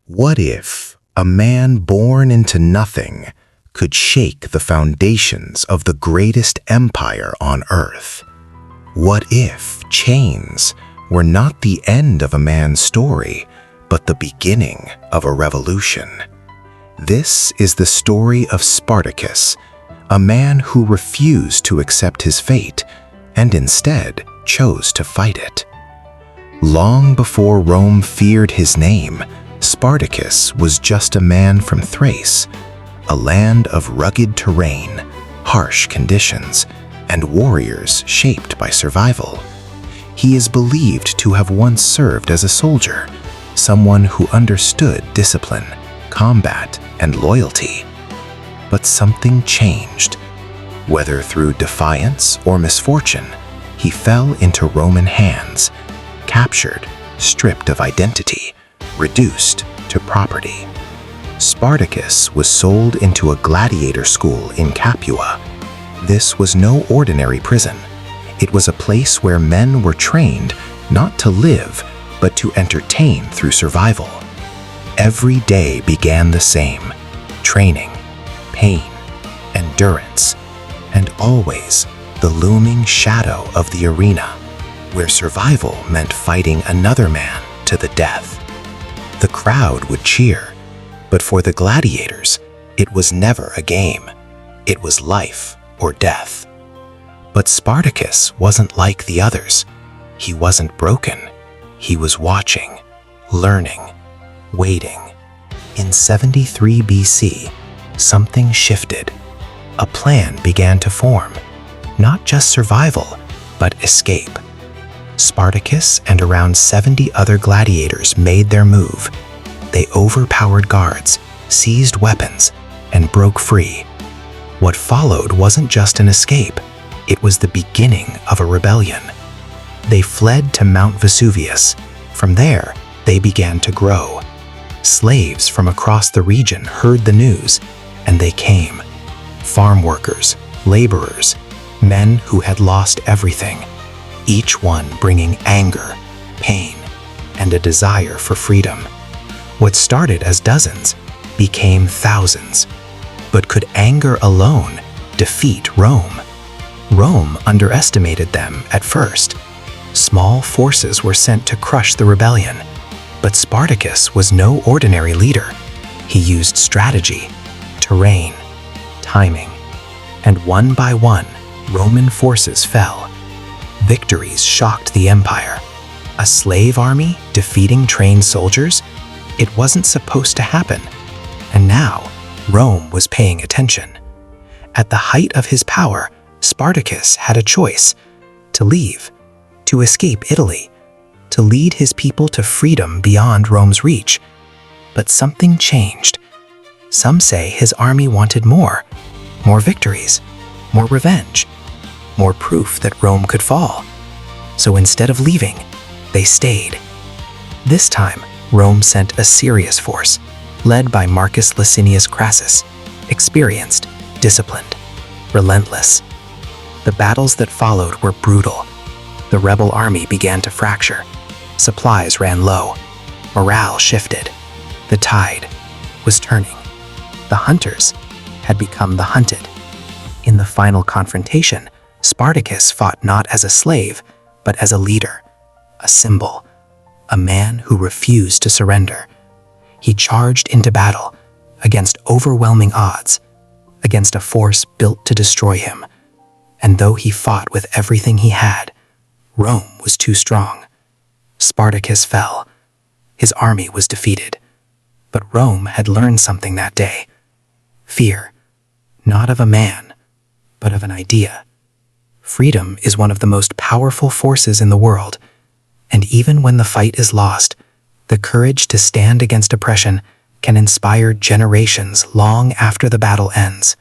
What if a man born into nothing could shake the foundations of the greatest empire on earth? What if chains were not the end of a man's story, but the beginning of a revolution? This is the story of Spartacus, a man who refused to accept his fate and instead chose to fight it. Long before Rome feared his name, Spartacus was just a man from Thrace, a land of rugged terrain, harsh conditions, and warriors shaped by survival. He is believed to have once served as a soldier, someone who understood discipline, combat, and loyalty. But something changed. Whether through defiance or misfortune, he fell into Roman hands, captured, stripped of identity, reduced to property. Spartacus was sold into a gladiator school in Capua. This was no ordinary prison. It was a place where men were trained not to live, but to entertain through survival. Every day began the same: training, pain, endurance, and always the looming shadow of the arena, where survival meant fighting another man to the death. The crowd would cheer, but for the gladiators, it was never a game. It was life or death. But Spartacus wasn't like the others. He wasn't broken. He was watching, learning, waiting. In 73 BC, something shifted. A plan began to form. Not just survival, but escape. Spartacus and around 70 other gladiators made their move. They overpowered guards, seized weapons, and broke free. What followed wasn't just an escape, it was the beginning of a rebellion. They fled to Mount Vesuvius. From there, they began to grow. Slaves from across the region heard the news, and they came. Farm workers, laborers, men who had lost everything, each one bringing anger, pain, and a desire for freedom. What started as dozens became thousands. But could anger alone defeat Rome? Rome underestimated them at first. Small forces were sent to crush the rebellion. But Spartacus was no ordinary leader. He used strategy, terrain, timing, and one by one, Roman forces fell. Victories shocked the empire. A slave army defeating trained soldiers? It wasn't supposed to happen. And now, Rome was paying attention. At the height of his power, Spartacus had a choice: to leave, to escape Italy, to lead his people to freedom beyond Rome's reach. But something changed. Some say his army wanted more victories, more revenge, more proof that Rome could fall. So instead of leaving, they stayed. This time, Rome sent a serious force, led by Marcus Licinius Crassus, experienced, disciplined, relentless. The battles that followed were brutal. The rebel army began to fracture. Supplies ran low. Morale shifted. The tide was turning. The hunters had become the hunted. In the final confrontation, Spartacus fought not as a slave, but as a leader, a symbol, a man who refused to surrender. He charged into battle against overwhelming odds, against a force built to destroy him. And though he fought with everything he had, Rome was too strong. Spartacus fell. His army was defeated. But Rome had learned something that day. Fear, not of a man, but of an idea. Freedom is one of the most powerful forces in the world, and even when the fight is lost, the courage to stand against oppression can inspire generations long after the battle ends.